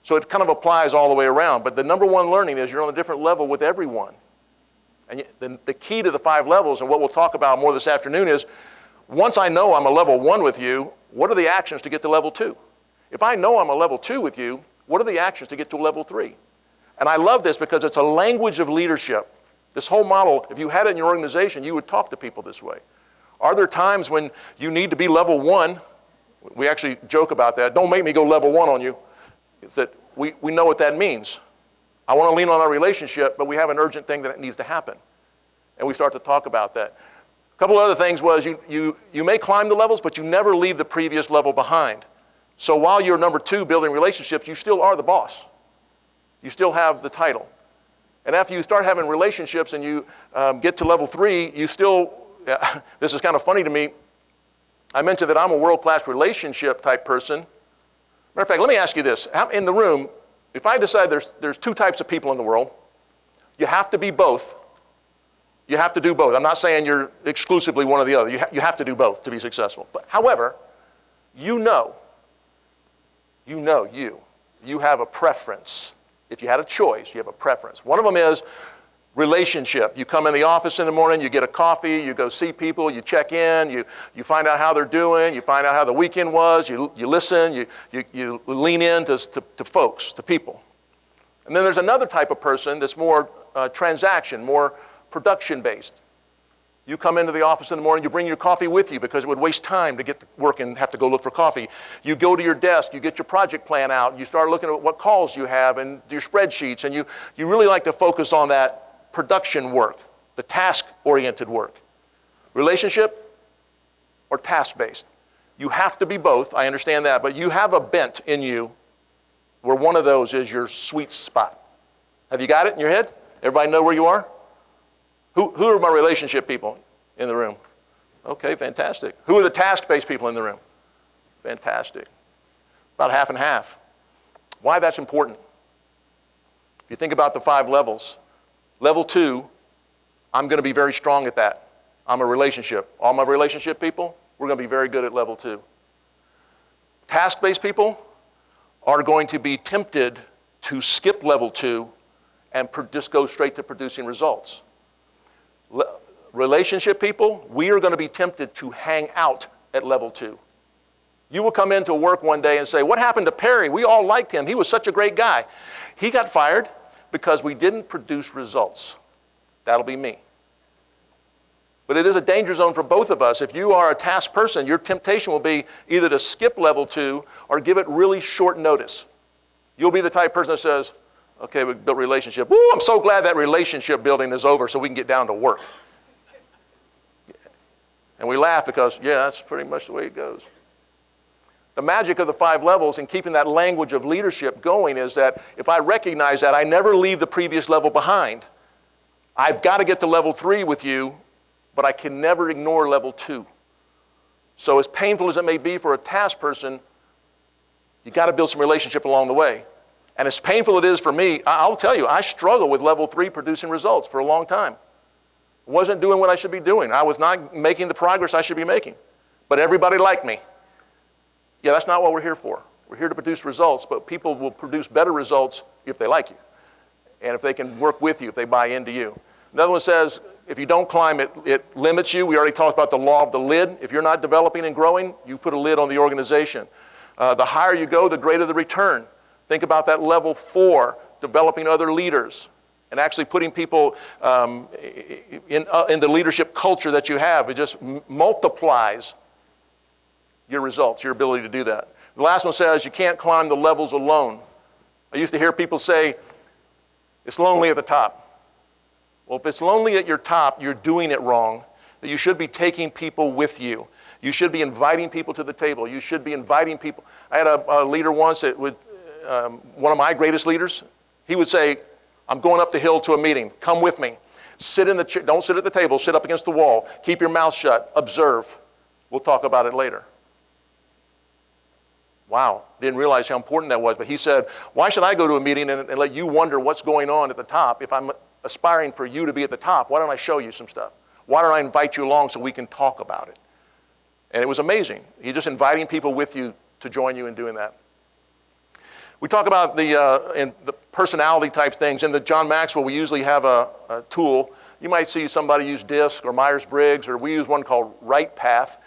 So it kind of applies all the way around. But the number 1 learning is you're on a different level with everyone. And the key to the 5 levels, and what we'll talk about more this afternoon, is once I know I'm a level 1 with you, what are the actions to get to level 2? If I know I'm a level 2 with you, what are the actions to get to level 3? And I love this because it's a language of leadership. This whole model, if you had it in your organization, you would talk to people this way. Are there times when you need to be level 1? We actually joke about that. Don't make me go level 1 on you. It's that we know what that means. I want to lean on our relationship, but we have an urgent thing that needs to happen. And we start to talk about that. A couple other things was you may climb the levels, but you never leave the previous level behind. So while you're number 2 building relationships, you still are the boss. You still have the title. And after you start having relationships and you get to level 3, you still, this is kind of funny to me. I mentioned that I'm a world-class relationship type person. Matter of fact, let me ask you this. In the room, if I decide there's 2 types of people in the world, you have to be both. You have to do both. I'm not saying you're exclusively one or the other. You have to do both to be successful. But however, you have a preference. If you had a choice, you have a preference. One of them is Relationship. You come in the office in the morning, you get a coffee, you go see people, you check in, you find out how they're doing, you find out how the weekend was, you listen, you lean in to folks, to people. And then there's another type of person that's more transaction, more production-based. You come into the office in the morning, you bring your coffee with you because it would waste time to get to work and have to go look for coffee. You go to your desk, you get your project plan out, you start looking at what calls you have and your spreadsheets, and you really like to focus on that production work, the task-oriented work. Relationship or task-based. You have to be both, I understand that, but you have a bent in you where one of those is your sweet spot. Have you got it in your head? Everybody know where you are? Who are my relationship people in the room? Okay, fantastic. Who are the task-based people in the room? Fantastic. About half and half. Why that's important? If you think about the 5 levels, level 2, I'm going to be very strong at that. I'm a relationship. All my relationship people, we're going to be very good at level 2. Task-based people are going to be tempted to skip level 2 and just go straight to producing results. Relationship people, we are going to be tempted to hang out at level 2. You will come into work one day and say, what happened to Perry? We all liked him. He was such a great guy. He got fired because we didn't produce results. That'll be me. But it is a danger zone for both of us. If you are a task person, your temptation will be either to skip level 2 or give it really short notice. You'll be the type of person that says, okay, we built a relationship. Woo, I'm so glad that relationship building is over so we can get down to work. And we laugh because, yeah, that's pretty much the way it goes. The magic of the 5 levels and keeping that language of leadership going is that if I recognize that, I never leave the previous level behind. I've got to get to level 3 with you, but I can never ignore level 2. So as painful as it may be for a task person, you got to build some relationship along the way. And as painful it is for me, I'll tell you, I struggled with level 3 producing results for a long time. I wasn't doing what I should be doing. I was not making the progress I should be making. But everybody liked me. Yeah, that's not what we're here for. We're here to produce results, but people will produce better results if they like you. And if they can work with you, if they buy into you. Another one says, if you don't climb, it limits you. We already talked about the law of the lid. If you're not developing and growing, you put a lid on the organization. The higher you go, the greater the return. Think about that level 4, developing other leaders and actually putting people in the leadership culture that you have. It just multiplies your results, your ability to do that. The last one says you can't climb the levels alone. I used to hear people say, it's lonely at the top. Well, if it's lonely at your top, you're doing it wrong. That you should be taking people with you. You should be inviting people to the table. You should be inviting people. I had a leader once that would, one of my greatest leaders, he would say, I'm going up the hill to a meeting. Come with me. Sit in the chair. Don't sit at the table. Sit up against the wall. Keep your mouth shut. Observe. We'll talk about it later. Wow. Didn't realize how important that was. But he said, why should I go to a meeting and let you wonder what's going on at the top if I'm aspiring for you to be at the top? Why don't I show you some stuff? Why don't I invite you along so we can talk about it? And it was amazing. He's just inviting people with you to join you in doing that. We talk about the personality type things. In the John Maxwell, we usually have a tool. You might see somebody use DISC or Myers-Briggs, or we use one called Right Path.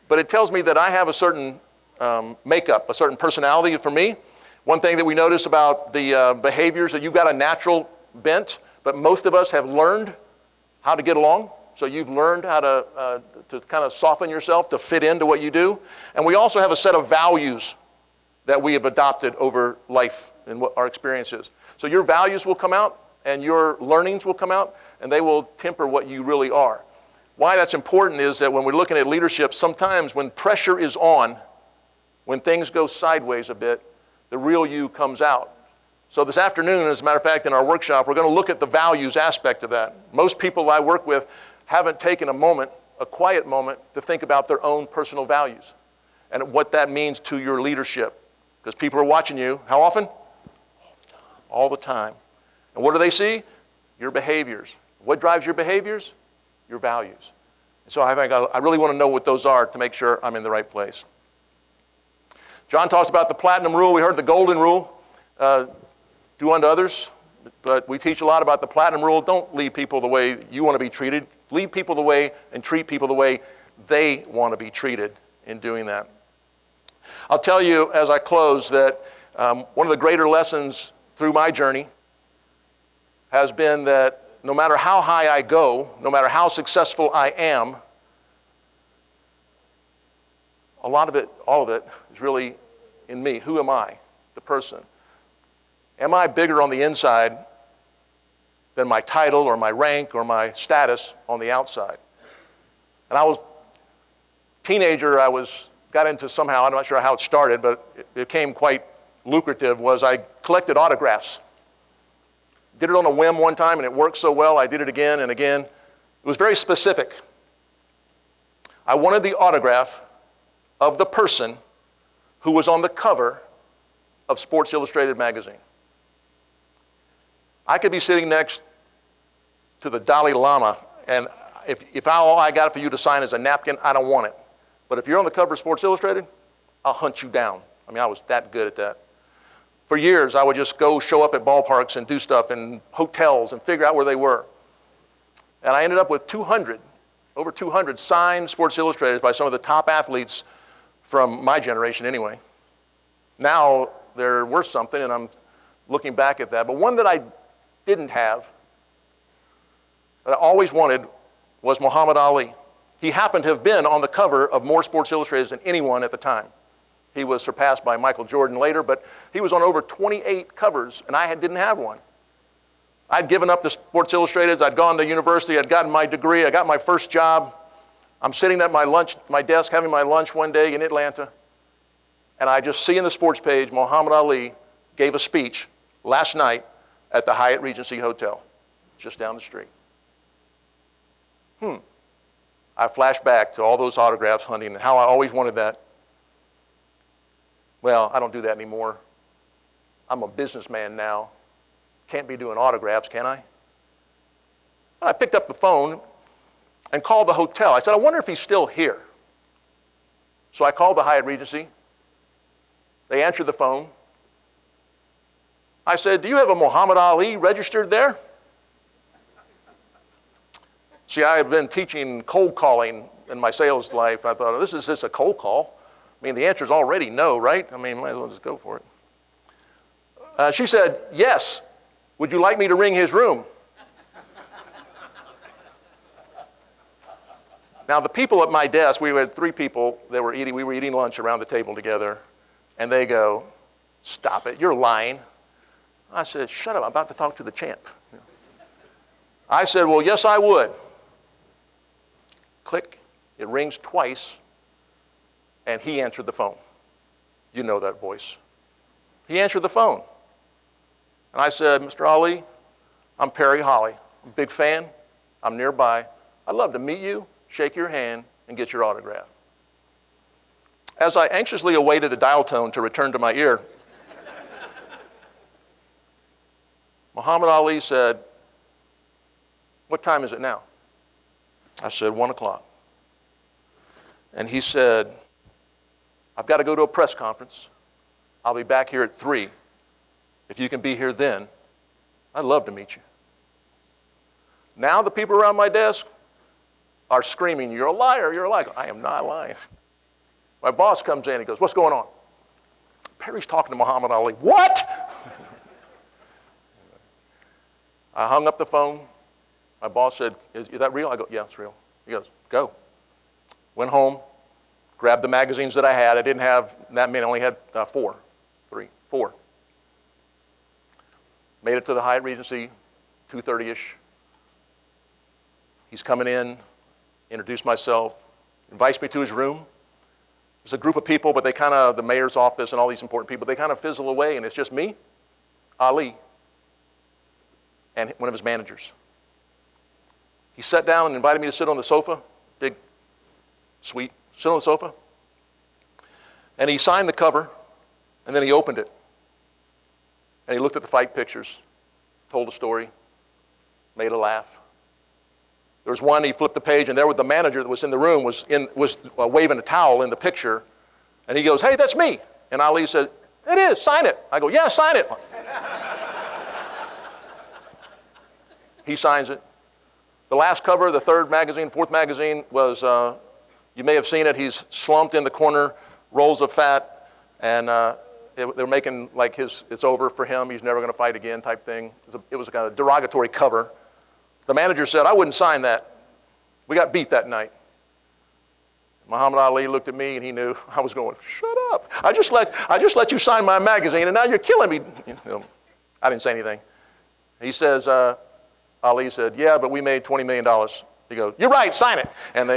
But it tells me that I have a certain makeup, a certain personality for me. One thing that we notice about the behaviors that you've got a natural bent, but most of us have learned how to get along. So you've learned how to kind of soften yourself to fit into what you do. And we also have a set of values that we have adopted over life and what our experience is. So your values will come out and your learnings will come out and they will temper what you really are. Why that's important is that when we're looking at leadership, sometimes when pressure is on, when things go sideways a bit, the real you comes out. So this afternoon, as a matter of fact, in our workshop, we're going to look at the values aspect of that. Most people I work with haven't taken a quiet moment, to think about their own personal values and what that means to your leadership. Because people are watching you, how often? All the time. And what do they see? Your behaviors. What drives your behaviors? Your values. So I think I really want to know what those are to make sure I'm in the right place. John talks about the platinum rule. We heard the golden rule. Do unto others but we teach a lot about the platinum rule. Don't lead people the way you want to be treated. Lead people the way and treat people the way they want to be treated in doing that. I'll tell you as I close that one of the greater lessons through my journey has been that no matter how high I go, no matter how successful I am, a lot of it, all of it, is really in me. Who am I, the person? Am I bigger on the inside than my title or my rank or my status on the outside? And I was a teenager, got into somehow, I'm not sure how it started, but it became quite lucrative, was I collected autographs. Did it on a whim one time and it worked so well, I did it again and again. It was very specific. I wanted the autograph of the person who was on the cover of Sports Illustrated magazine. I could be sitting next to the Dalai Lama, and if all I got for you to sign is a napkin, I don't want it. But if you're on the cover of Sports Illustrated, I'll hunt you down. I mean, I was that good at that. For years, I would just go show up at ballparks and do stuff in hotels and figure out where they were. And I ended up with over 200 signed Sports Illustrated by some of the top athletes from my generation anyway. Now they're worth something, and I'm looking back at that. But one that I didn't have, that I always wanted, was Muhammad Ali. He happened to have been on the cover of more Sports Illustrated than anyone at the time. He was surpassed by Michael Jordan later, but he was on over 28 covers, and I didn't have one. I'd given up the Sports Illustrated. I'd gone to university. I'd gotten my degree. I got my first job. I'm sitting at my desk having my lunch one day in Atlanta, and I just see in the sports page, Muhammad Ali gave a speech last night at the Hyatt Regency Hotel, just down the street. I flash back to all those autographs hunting and how I always wanted that. Well, I don't do that anymore. I'm a businessman now. Can't be doing autographs, can I? I picked up the phone and called the hotel. I said, I wonder if he's still here. So I called the Hyatt Regency. They answered the phone. I said, do you have a Muhammad Ali registered there? See, I had been teaching cold calling in my sales life. I thought, this is just a cold call. I mean, the answer is already no, right? I mean, might as well just go for it. She said, yes. Would you like me to ring his room? Now, the people at my desk, we had 3 people that were eating. We were eating lunch around the table together, and they go, stop it, you're lying. I said, shut up, I'm about to talk to the champ. I said, well, yes, I would. Click, it rings twice, and he answered the phone. You know that voice. He answered the phone. And I said, Mr. Ali, I'm Perry Holley. I'm a big fan. I'm nearby. I'd love to meet you, shake your hand, and get your autograph. As I anxiously awaited the dial tone to return to my ear, Muhammad Ali said, what time is it now? I said, 1 o'clock. And he said, I've got to go to a press conference. I'll be back here at 3. If you can be here then, I'd love to meet you. Now the people around my desk are screaming, you're a liar, you're a liar. I am not lying. My boss comes in, he goes, what's going on? Perry's talking to Muhammad Ali. What? I hung up the phone. My boss said, is that real? I go, yeah, it's real. He goes, go. Went home, grabbed the magazines that I had. I didn't have that many. I only had 4. Made it to the Hyatt Regency, 2:30-ish. He's coming in, introduced myself, invites me to his room. There's a group of people, but the mayor's office and all these important people, they kind of fizzle away, and it's just me, Ali, and one of his managers. He sat down and invited me to sit on the sofa, big suite, sit on the sofa. And he signed the cover, and then he opened it. And he looked at the fight pictures, told a story, made a laugh. There was one, he flipped the page, and there was the manager that was in the room, was waving a towel in the picture. And he goes, hey, that's me. And Ali said, it is, sign it. I go, yeah, sign it. He signs it. The last cover, the third magazine, fourth magazine was, you may have seen it, he's slumped in the corner, rolls of fat, and they're making like it's over for him, he's never going to fight again type thing. It was a kind of derogatory cover. The manager said, I wouldn't sign that. We got beat that night. Muhammad Ali looked at me and he knew I was going, shut up. I just let you sign my magazine and now you're killing me. I didn't say anything. He says, Ali said, yeah, but we made $20 million. He goes, you're right, sign it. And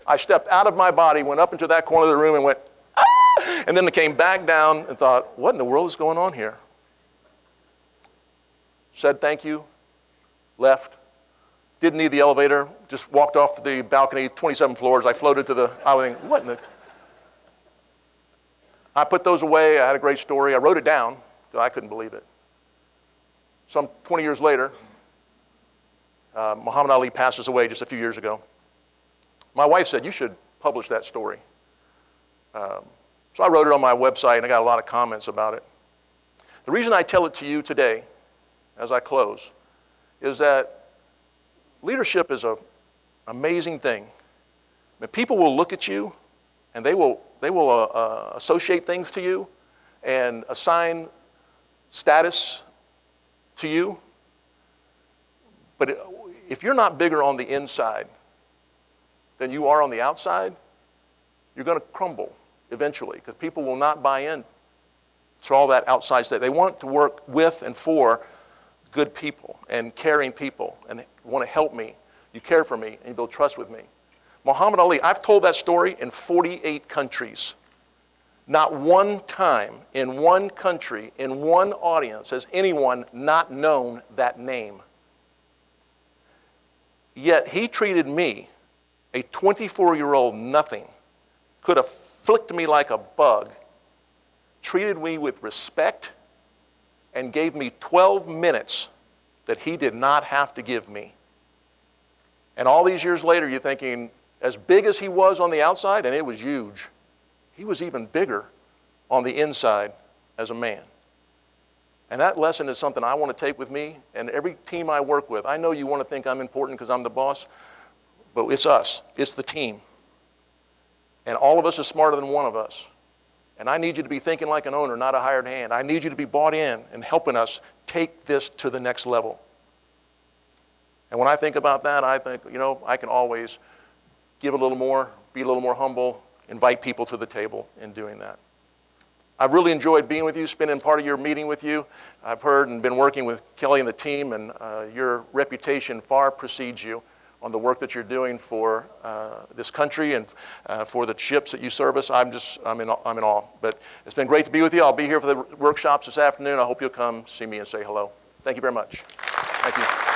I stepped out of my body, went up into that corner of the room and went, ah! And then I came back down and thought, what in the world is going on here? Said thank you, left. Didn't need the elevator, just walked off the balcony, 27 floors. I floated to the, I was thinking, what in the? I put those away. I had a great story. I wrote it down because I couldn't believe it. Some 20 years later, Muhammad Ali passes away just a few years ago. My wife said, you should publish that story. So I wrote it on my website, and I got a lot of comments about it. The reason I tell it to you today, as I close, is that leadership is an amazing thing. I mean, people will look at you, and they will associate things to you and assign status to you. But if you're not bigger on the inside than you are on the outside, you're going to crumble eventually because people will not buy in to all that outside stuff. They want to work with and for good people and caring people and want to help me. You care for me and you build trust with me. Muhammad Ali, I've told that story in 48 countries. Not one time in one country, in one audience, has anyone not known that name. Yet he treated me, a 24-year-old nothing, could have flicked me like a bug, treated me with respect, and gave me 12 minutes that he did not have to give me. And all these years later, you're thinking, as big as he was on the outside, and it was huge, he was even bigger on the inside as a man. And that lesson is something I want to take with me and every team I work with. I know you want to think I'm important because I'm the boss, but it's us. It's the team. And all of us is smarter than one of us. And I need you to be thinking like an owner, not a hired hand. I need you to be bought in and helping us take this to the next level. And when I think about that, I think, I can always give a little more, be a little more humble, invite people to the table in doing that. I've really enjoyed being with you, spending part of your meeting with you. I've heard and been working with Kelly and the team, and your reputation far precedes you on the work that you're doing for this country and for the ships that you service. I'm in awe. But it's been great to be with you. I'll be here for the workshops this afternoon. I hope you'll come see me and say hello. Thank you very much. Thank you.